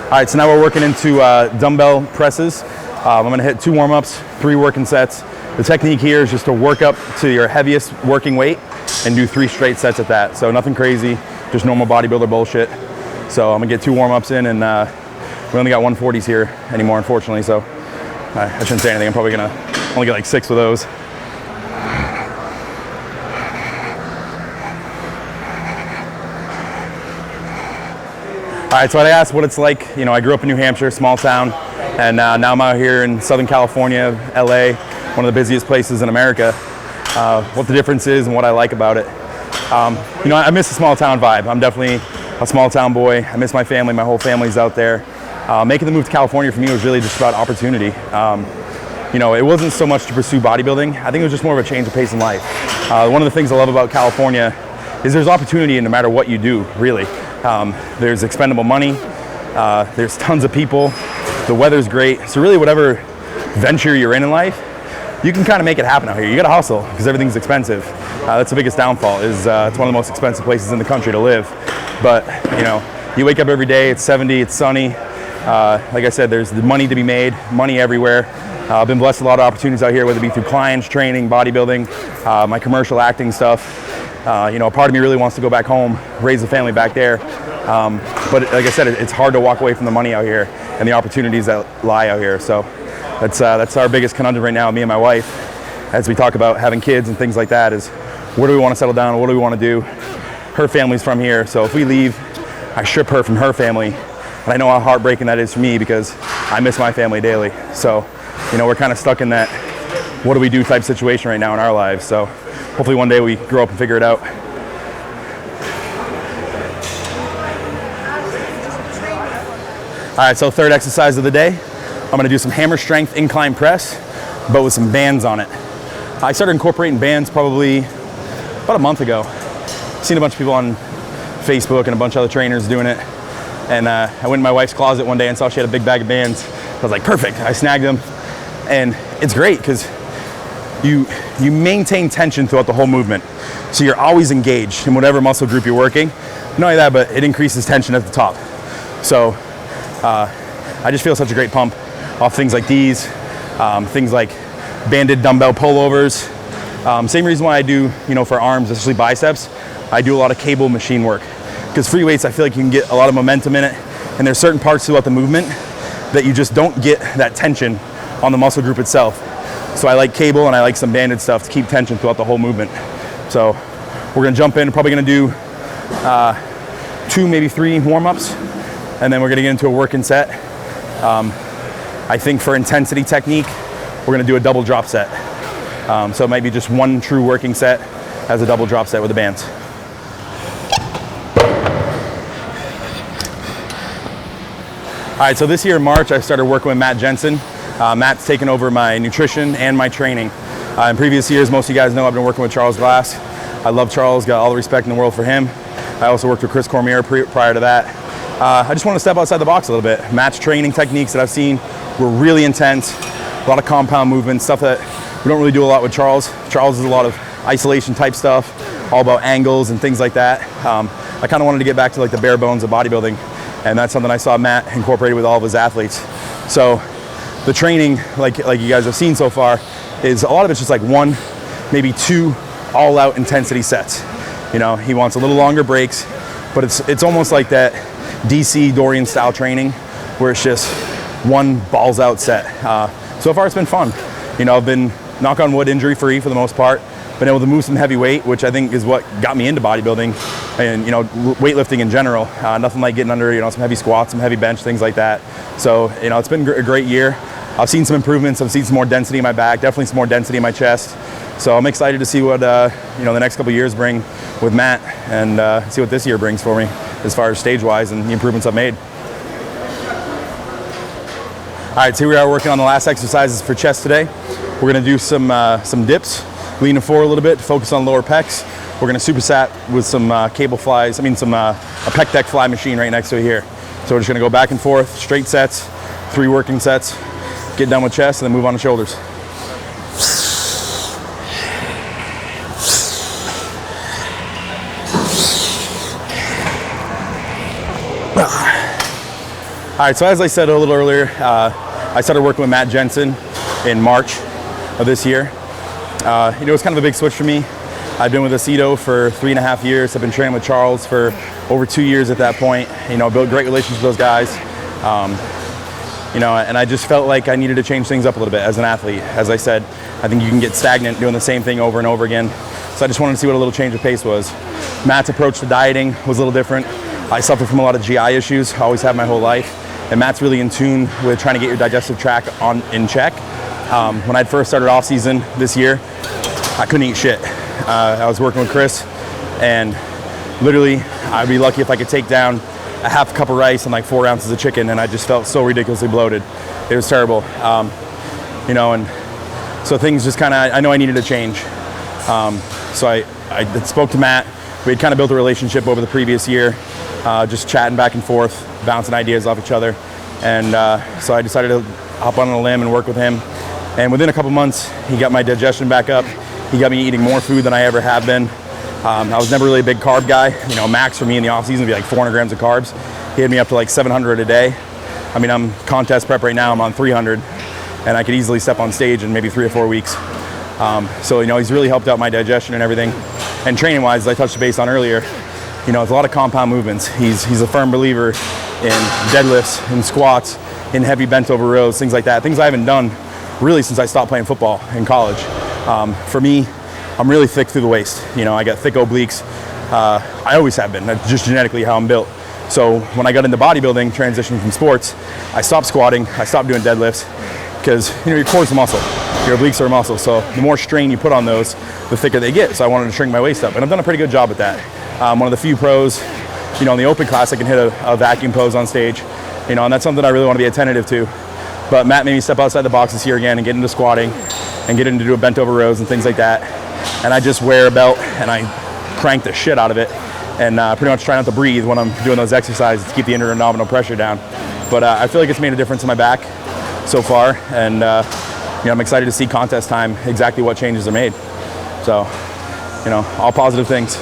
All right, so now we're working into dumbbell presses. I'm gonna hit 2 warm-ups, 3 working sets. The technique here is just to work up to your heaviest working weight and do 3 straight sets at that. So nothing crazy, just normal bodybuilder bullshit. So I'm gonna get 2 warm-ups in, and we only got 140s here anymore, unfortunately, so I shouldn't say anything. I'm probably gonna only get like 6 of those. All right, so I asked what it's like. You know, I grew up in New Hampshire, small town, and now I'm out here in Southern California, LA, one of the busiest places in America. What the difference is and what I like about it. You know, I miss the small town vibe. I'm definitely a small town boy. I miss my family. My whole family's out there. Making the move to California for me was really just about opportunity. You know, it wasn't so much to pursue bodybuilding. I think it was just more of a change of pace in life. One of the things I love about California is there's opportunity no matter what you do, really. There's expendable money, there's tons of people, the weather's great. So really whatever venture you're in life, you can kind of make it happen out here. You gotta hustle because everything's expensive. That's the biggest downfall is it's one of the most expensive places in the country to live. But you know, you wake up every day, it's 70, it's sunny. Like I said, there's the money to be made, money everywhere. I've been blessed with a lot of opportunities out here, whether it be through clients, training, bodybuilding, my commercial acting stuff. You know, a part of me really wants to go back home, raise a family back there. But like I said, it's hard to walk away from the money out here and the opportunities that lie out here. So that's our biggest conundrum right now, me and my wife, as we talk about having kids and things like that, is where do we want to settle down? What do we want to do? Her family's from here, so if we leave, I strip her from her family. And I know how heartbreaking that is for me because I miss my family daily. So, you know, we're kind of stuck in that what do we do type situation right now in our lives. So hopefully one day we grow up and figure it out. All right, so third exercise of the day, I'm gonna do some hammer strength incline press, but with some bands on it. I started incorporating bands probably about a month ago. Seen a bunch of people on Facebook and a bunch of other trainers doing it. And I went in my wife's closet one day and saw she had a big bag of bands. I was like, perfect, I snagged them. And it's great because you maintain tension throughout the whole movement. So you're always engaged in whatever muscle group you're working. Not only that, but it increases tension at the top. So I just feel such a great pump off things like these, things like banded dumbbell pullovers. Same reason why I do, you know, for arms, especially biceps, I do a lot of cable machine work. Because free weights, I feel like you can get a lot of momentum in it. And there's certain parts throughout the movement that you just don't get that tension on the muscle group itself. So I like cable and I like some banded stuff to keep tension throughout the whole movement. So we're gonna jump in, probably gonna do 2, maybe 3 warm-ups, and then we're gonna get into a working set. I think for intensity technique, we're gonna do a double drop set. So it might be just 1 true working set as a double drop set with the bands. All right, so this year in March, I started working with Matt Jensen. Matt's taken over my nutrition and my training. In previous years, most of you guys know I've been working with Charles Glass. I love Charles, got all the respect in the world for him. I also worked with Chris Cormier prior to that. I just want to step outside the box a little bit. Matt's training techniques that I've seen were really intense, a lot of compound movements, stuff that we don't really do a lot with Charles. Charles is a lot of isolation type stuff, all about angles and things like that. I kind of wanted to get back to like the bare bones of bodybuilding, and that's something I saw Matt incorporated with all of his athletes. So the training, like you guys have seen so far, is a lot of it's just like 1, maybe 2 all-out intensity sets. You know, he wants a little longer breaks, but it's almost like that DC Dorian style training where it's just 1 balls out set. So far it's been fun. You know, I've been, knock on wood, injury free for the most part. Been able to move some heavy weight, which I think is what got me into bodybuilding and, you know, weightlifting in general. Nothing like getting under, you know, some heavy squats, some heavy bench, things like that. So, you know, it's been a great year. I've seen some improvements. I've seen some more density in my back, definitely some more density in my chest. So I'm excited to see what, you know, the next couple of years bring with Matt and see what this year brings for me as far as stage-wise and the improvements I've made. All right, so here we are working on the last exercises for chest today. We're gonna do some dips, leaning forward a little bit to focus on lower pecs. We're gonna superset with some cable flies, a pec deck fly machine right next to it here. So we're just gonna go back and forth, straight sets, 3 working sets, get done with chest, and then move on to shoulders. All right, so as I said a little earlier, I started working with Matt Jensen in March of this year. It was kind of a big switch for me. I've been with Aceto for 3.5 years. I've been training with Charles for over 2 years at that point. Built great relationships with those guys. And I just felt like I needed to change things up a little bit as an athlete. As I said, I think you can get stagnant doing the same thing over and over again. So I just wanted to see what a little change of pace was. Matt's approach to dieting was a little different. I suffer from a lot of GI issues, I always have my whole life. And Matt's really in tune with trying to get your digestive tract in check. When I first started off season this year, I couldn't eat shit. I was working with Chris, and literally I'd be lucky if I could take down a half cup of rice and like 4 ounces of chicken, and I just felt so ridiculously bloated. It was terrible. And so things just kind of, I know I needed a change. So I spoke to Matt. We had kind of built a relationship over the previous year, just chatting back and forth, bouncing ideas off each other. And so I decided to hop on a limb and work with him. And within a couple months, he got my digestion back up. He got me eating more food than I ever have been. I was never really a big carb guy. Max for me in the off season would be like 400 grams of carbs. He had me up to like 700 a day. I mean, I'm contest prep right now, I'm on 300, and I could easily step on stage in maybe 3 or 4 weeks. So he's really helped out my digestion and everything. And training wise, as I touched base on earlier, it's a lot of compound movements. He's a firm believer in deadlifts, in squats, in heavy bent over rows, things like that. Things I haven't done really since I stopped playing football in college. For me, I'm really thick through the waist. I got thick obliques. I always have been. That's just genetically how I'm built. So when I got into bodybuilding, transitioning from sports, I stopped squatting. I stopped doing deadlifts because your core's a muscle. Your obliques are a muscle. So the more strain you put on those, the thicker they get. So I wanted to shrink my waist up, and I've done a pretty good job at that. One of the few pros, in the open class, I can hit a vacuum pose on stage, and that's something I really want to be attentive to. But Matt made me step outside the boxes here again and get into squatting and get into doing bent over rows and things like that. And I just wear a belt and I crank the shit out of it, and pretty much try not to breathe when I'm doing those exercises to keep the interabdominal pressure down. But I feel like it's made a difference in my back so far, and I'm excited to see contest time exactly what changes are made. So, all positive things.